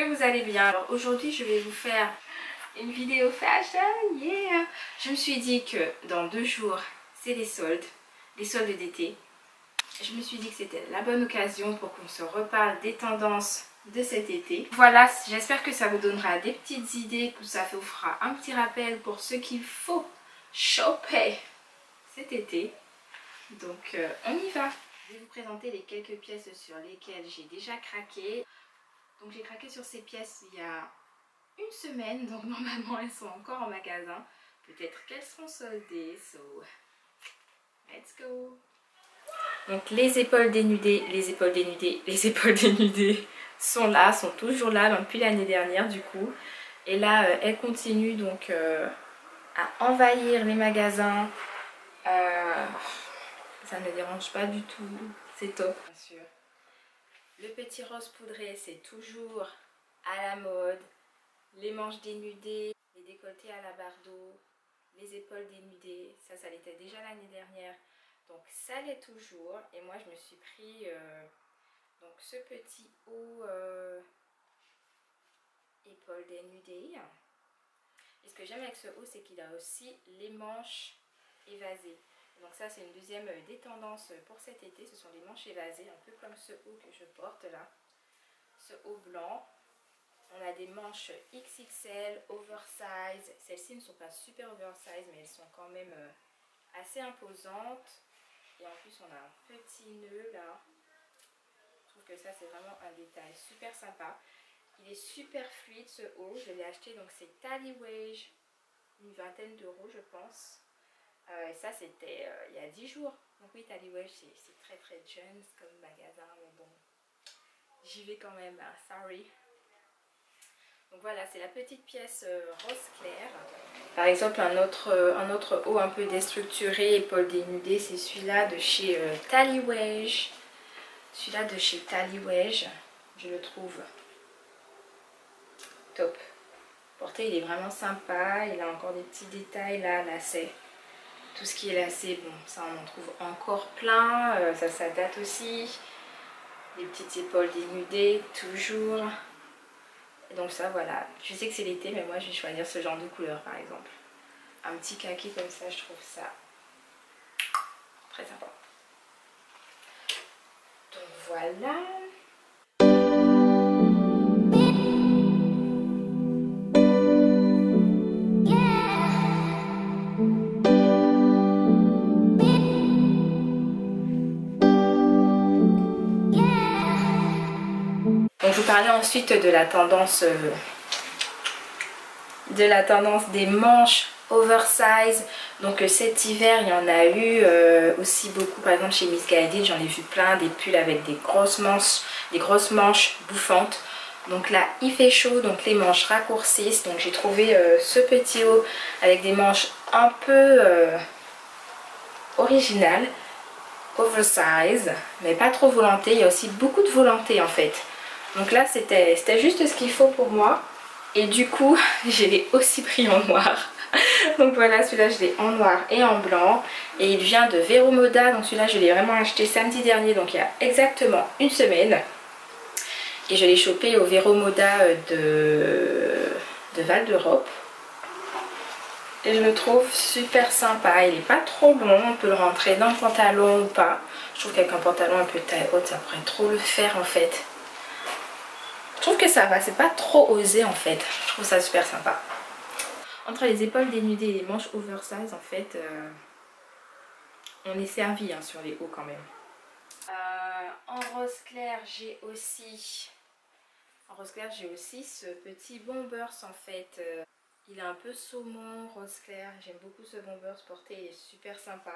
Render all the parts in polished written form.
vous allez bien. Alors aujourd'hui je vais vous faire une vidéo fashion, yeah. Je me suis dit que dans 2 jours c'est les soldes d'été. Je me suis dit que c'était la bonne occasion pour qu'on se reparle des tendances de cet été. Voilà, j'espère que ça vous donnera des petites idées, que ça vous fera un petit rappel pour ce qu'il faut choper cet été. Donc on y va. Je vais vous présenter les quelques pièces sur lesquelles j'ai déjà craqué. Donc j'ai craqué sur ces pièces il y a une semaine, donc normalement elles sont encore en magasin. Peut-être qu'elles seront soldées, so let's go. Donc les épaules dénudées sont là, sont toujours là, même depuis l'année dernière du coup. Et là elles continuent donc à envahir les magasins. Ça ne me dérange pas du tout, c'est top bien sûr. Le petit rose poudré c'est toujours à la mode. Les manches dénudées, les décolletés à la bardeau, les épaules dénudées, ça l'était déjà l'année dernière. Donc ça l'est toujours. Et moi je me suis pris donc ce petit haut épaule dénudée. Et ce que j'aime avec ce haut c'est qu'il a aussi les manches évasées. Donc ça c'est une deuxième des tendances pour cet été, ce sont les manches évasées, un peu comme ce haut que je porte là, ce haut blanc. On a des manches XXL, oversize, celles-ci ne sont pas super oversize mais elles sont quand même assez imposantes. Et en plus on a un petit nœud là, je trouve que ça c'est vraiment un détail super sympa. Il est super fluide ce haut, je l'ai acheté donc c'est Tallywage, une 20aine d'euros je pense. Et ça c'était il y a 10 jours. Donc oui, Tallywage c'est très très jeune comme magasin, mais bon, j'y vais quand même, hein, sorry. Donc voilà, c'est la petite pièce rose clair. Par exemple un autre haut un peu déstructuré, épaule dénudée, c'est celui-là de chez Tallywage. Celui-là de chez Tallywage, je le trouve top. Porté, il est vraiment sympa, il a encore des petits détails là, lacets. Tout ce qui est lacé, bon, ça on en trouve encore plein, ça date aussi. Les petites épaules dénudées, toujours. Et donc ça, voilà. Je sais que c'est l'été, mais moi je vais choisir ce genre de couleur, par exemple. Un petit kaki comme ça, je trouve ça très sympa. Donc voilà. Donc je vous parlais ensuite de la tendance des manches oversize. Donc cet hiver il y en a eu aussi beaucoup, par exemple chez Missguided j'en ai vu plein, des pulls avec des grosses manches bouffantes. Donc là il fait chaud, donc les manches raccourcissent. Donc j'ai trouvé ce petit haut avec des manches un peu originales, oversize, mais pas trop volantées. Il y a aussi beaucoup de volonté en fait. Donc là c'était juste ce qu'il faut pour moi. Et du coup je l'ai aussi pris en noir. Donc voilà, celui-là je l'ai en noir et en blanc. Et il vient de Vero Moda. Donc celui-là je l'ai vraiment acheté samedi dernier, donc il y a exactement une semaine. Et je l'ai chopé au Vero Moda de Val d'Europe. Et je le trouve super sympa. Il n'est pas trop long, on peut le rentrer dans le pantalon ou pas. Je trouve qu'avec un pantalon un peu taille haute ça pourrait trop le faire en fait. Je trouve que ça va, c'est pas trop osé en fait. Je trouve ça super sympa. Entre les épaules dénudées et les manches oversize en fait, on est servi hein, sur les hauts quand même. En rose clair j'ai aussi ce petit bombers en fait. Il est un peu saumon, rose clair. J'aime beaucoup ce bombers porté, il est super sympa.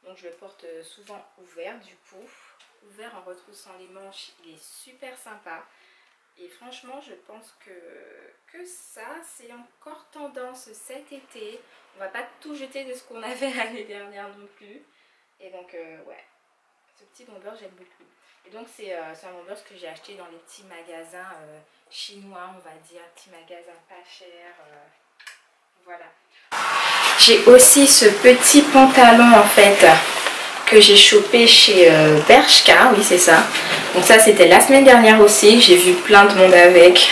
Donc je le porte souvent ouvert du coup. Ouvert en retroussant les manches, il est super sympa. Et franchement je pense que ça c'est encore tendance cet été. On va pas tout jeter de ce qu'on avait l'année dernière non plus. Et donc ouais, ce petit bomber j'aime beaucoup. Et donc c'est un bomber que j'ai acheté dans les petits magasins chinois, on va dire, petits magasins pas chers. Voilà. J'ai aussi ce petit pantalon en fait que j'ai chopé chez Bershka, oui c'est ça. Donc ça c'était la semaine dernière aussi, j'ai vu plein de monde avec.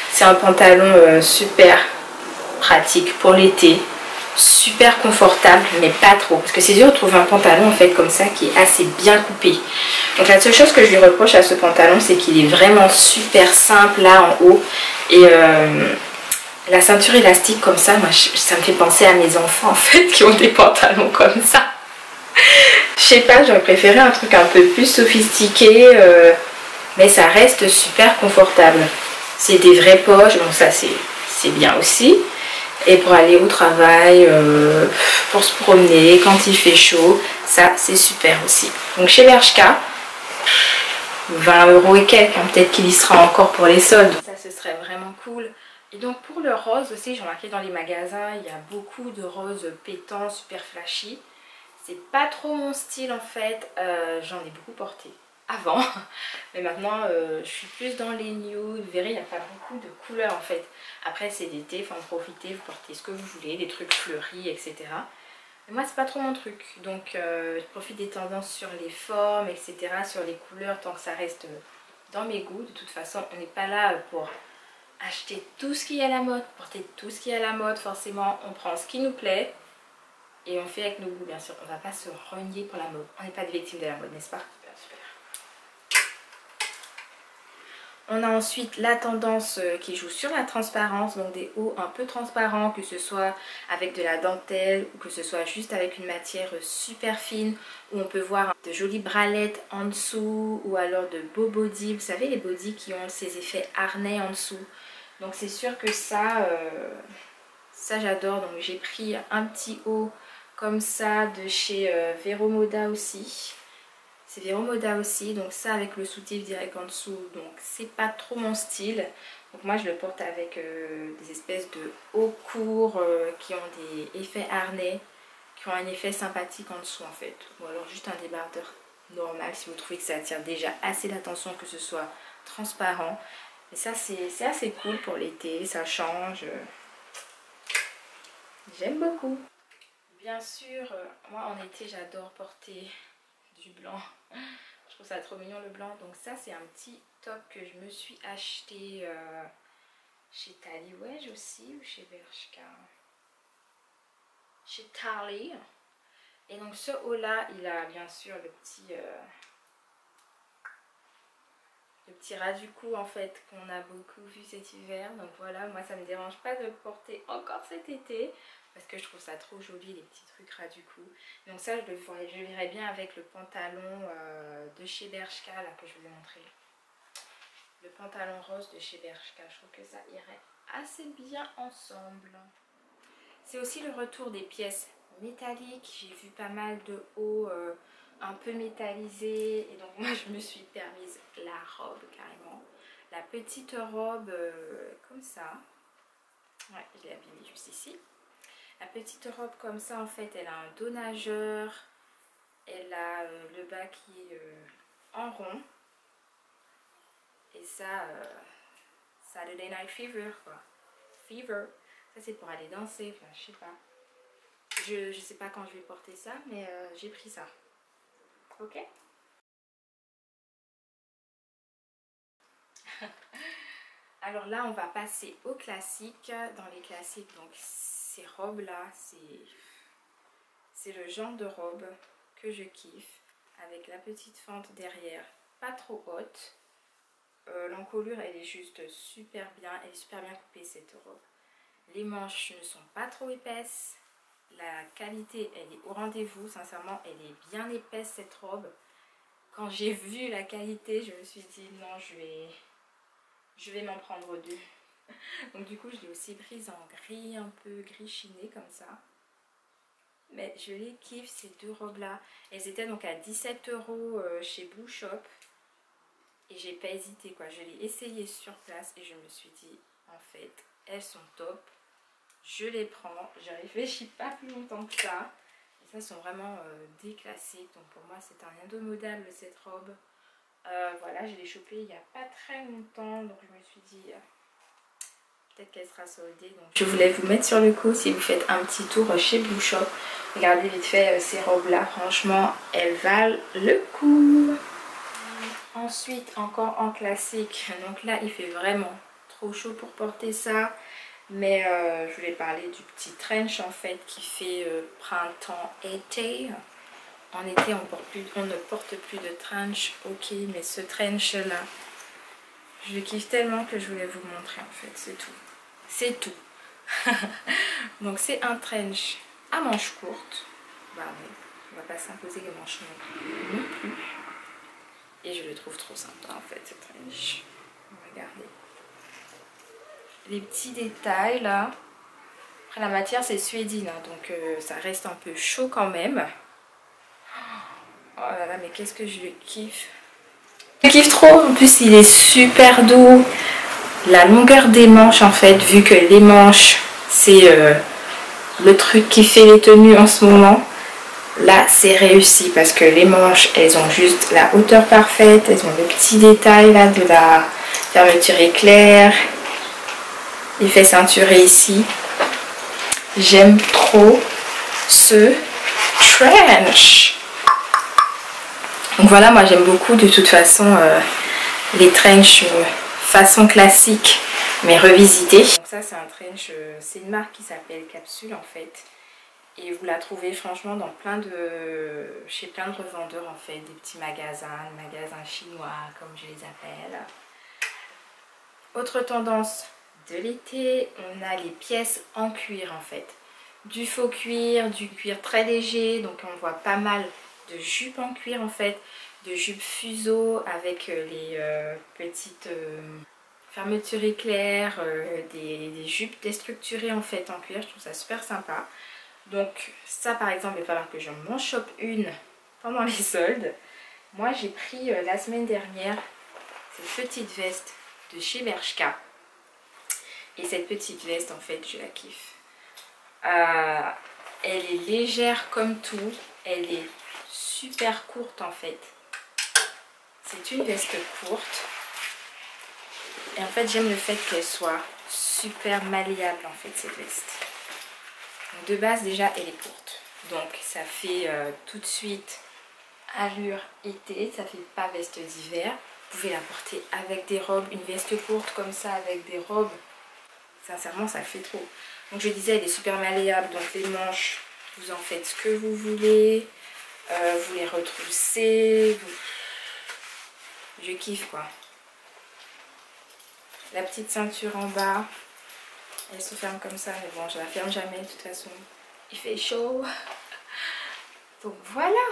C'est un pantalon super pratique pour l'été, super confortable mais pas trop. Parce que c'est dur de trouver un pantalon en fait comme ça qui est assez bien coupé. Donc la seule chose que je lui reproche à ce pantalon c'est qu'il est vraiment super simple là en haut. Et la ceinture élastique comme ça, moi ça me fait penser à mes enfants en fait qui ont des pantalons comme ça. Je sais pas, j'aurais préféré un truc un peu plus sophistiqué, mais ça reste super confortable. C'est des vraies poches, donc ça c'est bien aussi. Et pour aller au travail, pour se promener, quand il fait chaud, ça c'est super aussi. Donc chez Bershka, 20 € et quelques, hein, peut-être qu'il y sera encore pour les soldes. Ça ce serait vraiment cool. Et donc pour le rose aussi, j'ai remarqué dans les magasins, il y a beaucoup de roses pétants, super flashy. C'est pas trop mon style en fait, j'en ai beaucoup porté avant, mais maintenant je suis plus dans les nudes. Vous verrez, il n'y a pas beaucoup de couleurs en fait. Après c'est l'été, il faut en profiter, vous portez ce que vous voulez, des trucs fleuris, etc. Mais moi c'est pas trop mon truc, donc je profite des tendances sur les formes, etc., sur les couleurs, tant que ça reste dans mes goûts. De toute façon, on n'est pas là pour acheter tout ce qui est à la mode, porter tout ce qui est à la mode, forcément on prend ce qui nous plaît. Et on fait avec nos goûts, bien sûr. On ne va pas se renier pour la mode. On n'est pas des victimes de la mode, n'est-ce pas? Super, super. On a ensuite la tendance qui joue sur la transparence. Donc des hauts un peu transparents, que ce soit avec de la dentelle ou que ce soit juste avec une matière super fine. Où on peut voir de jolies bralettes en dessous ou alors de beaux bodys. Vous savez, les bodys qui ont ces effets harnais en dessous. Donc c'est sûr que ça j'adore. Donc j'ai pris un petit haut comme ça de chez Vero Moda aussi. C'est Vero Moda aussi, donc ça avec le soutif direct en dessous, donc c'est pas trop mon style. Donc moi je le porte avec des espèces de hauts courts qui ont des effets harnais, qui ont un effet sympathique en dessous en fait. Ou alors juste un débardeur normal si vous trouvez que ça attire déjà assez l'attention, que ce soit transparent. Et ça c'est assez cool pour l'été, ça change. J'aime beaucoup. Bien sûr, moi en été j'adore porter du blanc. Je trouve ça trop mignon le blanc. Donc ça c'est un petit top que je me suis acheté chez Taliwedge aussi ou chez Bershka. Chez Tarly. Et donc ce haut là il a bien sûr le petit ras du cou en fait qu'on a beaucoup vu cet hiver. Donc voilà, moi ça me dérange pas de le porter encore cet été. Parce que je trouve ça trop joli les petits trucs ras du cou. Donc ça je verrais bien avec le pantalon de chez Bershka là que je vous ai montré. Le pantalon rose de chez Bershka, je trouve que ça irait assez bien ensemble. C'est aussi le retour des pièces métalliques. J'ai vu pas mal de hauts un peu métallisés. Et donc moi je me suis permise la robe carrément. La petite robe comme ça. Ouais, je l'ai abîmée juste ici. La petite robe comme ça en fait elle a un dos nageur, elle a le bas qui est en rond et ça Saturday Night Fever quoi. Fever, ça c'est pour aller danser, enfin je sais pas. Je sais pas quand je vais porter ça mais j'ai pris ça. Ok. Alors là on va passer au classique. Dans les classiques donc ces robes là c'est le genre de robe que je kiffe, avec la petite fente derrière pas trop haute. L'encolure elle est juste super bien, elle est super bien coupée cette robe. Les manches ne sont pas trop épaisses, la qualité elle est au rendez-vous, sincèrement elle est bien épaisse cette robe. Quand j'ai vu la qualité je me suis dit non je vais m'en prendre deux. Donc du coup je l'ai aussi prise en gris, un peu gris chiné comme ça. Mais je les kiffe ces deux robes là. Elles étaient donc à 17 € chez Blue Shop. Et j'ai pas hésité quoi. Je l'ai essayé sur place et je me suis dit en fait elles sont top. Je les prends. Je réfléchis pas plus longtemps que ça. Et ça sont vraiment des classiques. Donc pour moi c'est un indomodable cette robe. Voilà, je l'ai chopée il y a pas très longtemps. Donc je me suis dit peut-être qu'elle sera soldée. Donc je voulais vous mettre sur le coup si vous faites un petit tour chez Blue Shop. Regardez vite fait ces robes là. Franchement elles valent le coup. Ensuite, encore en classique, donc là il fait vraiment trop chaud pour porter ça. Mais je voulais parler du petit trench en fait qui fait printemps-été. En été on ne porte plus de trench, ok, mais ce trench là, je le kiffe tellement que je voulais vous montrer en fait, c'est tout. C'est tout. Donc c'est un trench à manches courtes. Bah oui, on va pas s'imposer les manches longues non plus. Et je le trouve trop sympa en fait ce trench. Regardez. Les petits détails là. Après la matière c'est suédine, hein, donc ça reste un peu chaud quand même. Oh là là, mais qu'est-ce que je le kiffe. Je kiffe trop, en plus il est super doux. La longueur des manches en fait, vu que les manches c'est le truc qui fait les tenues en ce moment. Là c'est réussi parce que les manches elles ont juste la hauteur parfaite, elles ont le petit détail là de la fermeture éclair. Il fait ceinturé ici. J'aime trop ce trench. Donc voilà, moi j'aime beaucoup de toute façon les trench façon classique mais revisité. Donc ça c'est un trench, c'est une marque qui s'appelle Capsule en fait. Et vous la trouvez franchement dans chez plein de revendeurs en fait, des petits magasins chinois comme je les appelle. Autre tendance de l'été, on a les pièces en cuir en fait. Du faux cuir, du cuir très léger, donc on voit pas mal de jupes en cuir en fait, de jupes fuseau avec les petites fermetures éclair, des jupes déstructurées en fait en cuir, je trouve ça super sympa. Donc ça par exemple, il va falloir que je m'en chope une pendant les soldes. Moi j'ai pris la semaine dernière cette petite veste de chez Bershka. Et cette petite veste en fait je la kiffe. Elle est légère comme tout, elle est super courte en fait. C'est une veste courte. Et en fait j'aime le fait qu'elle soit super malléable en fait cette veste. Donc, de base déjà elle est courte. Donc ça fait tout de suite allure été, ça fait pas veste d'hiver. Vous pouvez la porter avec des robes, une veste courte comme ça avec des robes. Sincèrement ça fait trop. Donc je disais elle est super malléable, donc les manches vous en faites ce que vous voulez. Vous les retroussez. Je kiffe quoi. La petite ceinture en bas, elle se ferme comme ça, mais bon je la ferme jamais de toute façon. Il fait chaud. Donc voilà.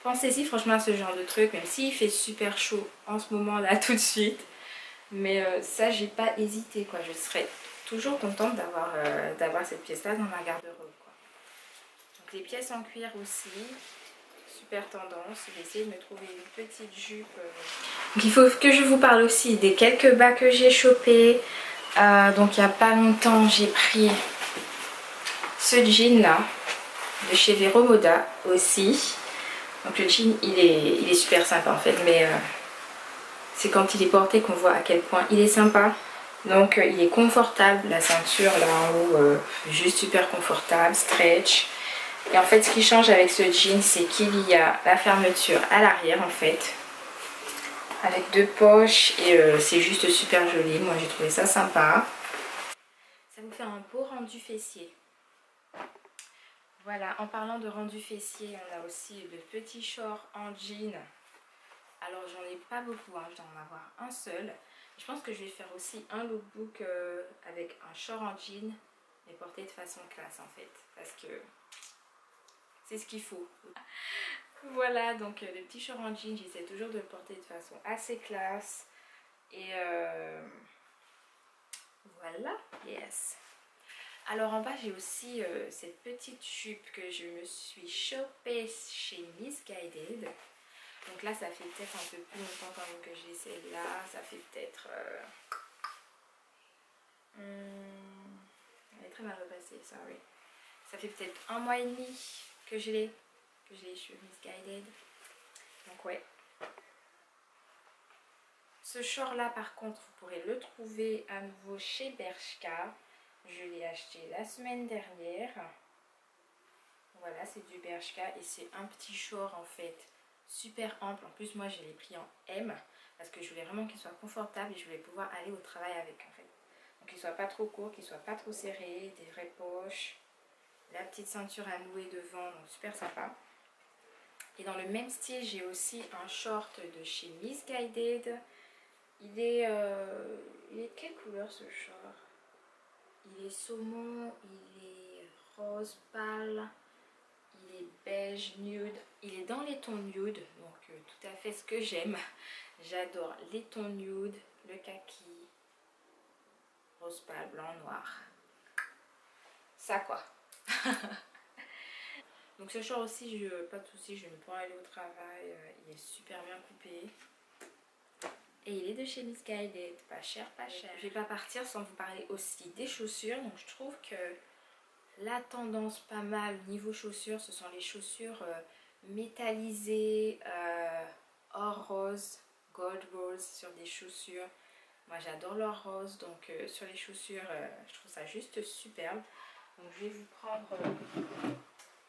Pensez-y franchement à ce genre de truc, même s'il fait super chaud en ce moment là tout de suite. Mais ça j'ai pas hésité quoi, je serais toujours contente d'avoir cette pièce là dans ma garde-robe quoi. Donc les pièces en cuir aussi, super tendance. Je vais essayer de me trouver une petite jupe. Donc il faut que je vous parle aussi des quelques bas que j'ai chopés. Donc il n'y a pas longtemps j'ai pris ce jean là de chez Vero Moda aussi. Donc le jean il est super sympa en fait, mais c'est quand il est porté qu'on voit à quel point il est sympa. Donc il est confortable, la ceinture là en haut, juste super confortable, stretch. Et en fait ce qui change avec ce jean c'est qu'il y a la fermeture à l'arrière en fait. Avec deux poches et c'est juste super joli, moi j'ai trouvé ça sympa. Ça vous fait un beau rendu fessier. Voilà, en parlant de rendu fessier, on a aussi le petit short en jean. Alors j'en ai pas beaucoup, hein, je dois en avoir un seul. Je pense que je vais faire aussi un lookbook avec un short en jean, mais porté de façon classe en fait, parce que c'est ce qu'il faut. Voilà, donc le petit short en jean, j'essaie toujours de le porter de façon assez classe. Et voilà, yes. Alors en bas j'ai aussi cette petite jupe que je me suis chopée chez Missguided. Donc là ça fait peut-être un peu plus longtemps quand même que j'ai celle-là. Ça fait peut-être... elle est très mal repassée, sorry. Ça fait peut-être 1 mois et demi que je l'ai chez Missguided. Donc ouais. Ce short là par contre vous pourrez le trouver à nouveau chez Bershka. Je l'ai acheté la semaine dernière. Voilà, c'est du Bershka et c'est un petit short en fait super ample. En plus moi je l'ai pris en M parce que je voulais vraiment qu'il soit confortable et je voulais pouvoir aller au travail avec en fait. Donc qu'il soit pas trop court, qu'il soit pas trop serré, des vraies poches, la petite ceinture à nouer devant, donc super sympa. Et dans le même style j'ai aussi un short de chez Missguided. Il est de quelle couleur ce short? Il est saumon, il est rose pâle, il est beige nude, il est dans les tons nude, donc tout à fait ce que j'aime. J'adore les tons nude, le kaki, rose pâle, blanc, noir. Ça quoi. Donc ce short aussi, pas de soucis, je vais me aller au travail, il est super bien coupé. Et il est de chez Missguided, pas cher, pas cher. Je vais pas partir sans vous parler aussi des chaussures. Donc je trouve que la tendance pas mal niveau chaussures, ce sont les chaussures métallisées, or rose, gold rose sur des chaussures. Moi j'adore l'or rose, donc sur les chaussures, je trouve ça juste superbe. Donc je vais vous prendre,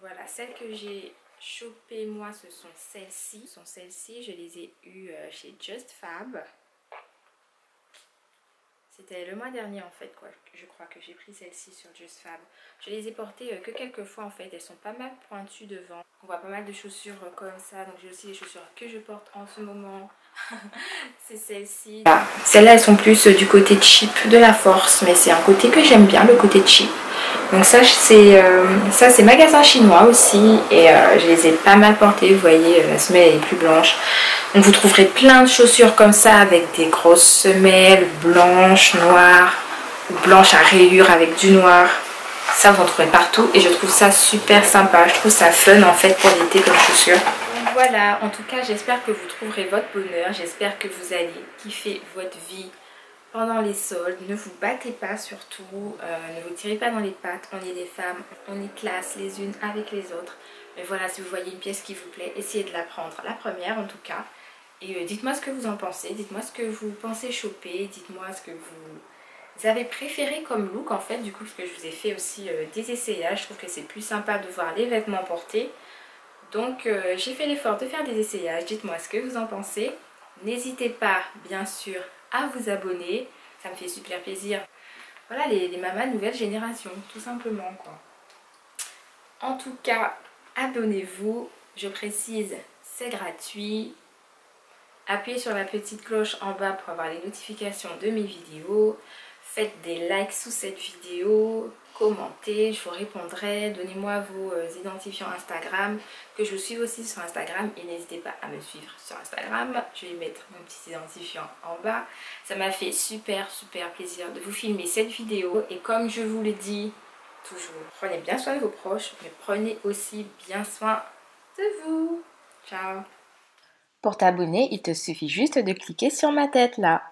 voilà, celles que j'ai chopées moi, ce sont celles-ci. Je les ai eues chez Just Fab. C'était le mois dernier en fait, quoi. Je crois que j'ai pris celle-ci sur Just Fab. Je les ai portées que quelques fois en fait. Elles sont pas mal pointues devant. On voit pas mal de chaussures comme ça. Donc j'ai aussi les chaussures que je porte en ce moment. C'est celles-ci. Ah, celles-là elles sont plus du côté cheap de la Force. Mais c'est un côté que j'aime bien, le côté cheap. Donc ça c'est magasin chinois aussi. Et je les ai pas mal portées. Vous voyez, la semelle est plus blanche. Donc vous trouverez plein de chaussures comme ça avec des grosses semelles blanches, noires, ou blanches à rayures avec du noir. Ça vous en trouverez partout et je trouve ça super sympa. Je trouve ça fun en fait pour l'été comme chaussures. Donc voilà, en tout cas j'espère que vous trouverez votre bonheur. J'espère que vous allez kiffer votre vie pendant les soldes. Ne vous battez pas surtout, ne vous tirez pas dans les pattes. On est des femmes, on est classe les unes avec les autres. Mais voilà, si vous voyez une pièce qui vous plaît, essayez de la prendre, la première en tout cas. Et dites-moi ce que vous en pensez, dites-moi ce que vous pensez choper, dites-moi ce que vous avez préféré comme look en fait, du coup, parce que je vous ai fait aussi des essayages. Je trouve que c'est plus sympa de voir les vêtements portés. Donc j'ai fait l'effort de faire des essayages, dites-moi ce que vous en pensez. N'hésitez pas, bien sûr, à vous abonner, ça me fait super plaisir. Voilà, les mamas nouvelle génération, tout simplement quoi. En tout cas, abonnez-vous, je précise, c'est gratuit. Appuyez sur la petite cloche en bas pour avoir les notifications de mes vidéos. Faites des likes sous cette vidéo. Commentez, je vous répondrai. Donnez-moi vos identifiants Instagram. Que je vous suive aussi sur Instagram. Et n'hésitez pas à me suivre sur Instagram. Je vais mettre mon petit identifiant en bas. Ça m'a fait super plaisir de vous filmer cette vidéo. Et comme je vous le dis toujours, prenez bien soin de vos proches. Mais prenez aussi bien soin de vous. Ciao. Pour t'abonner, il te suffit juste de cliquer sur ma tête là.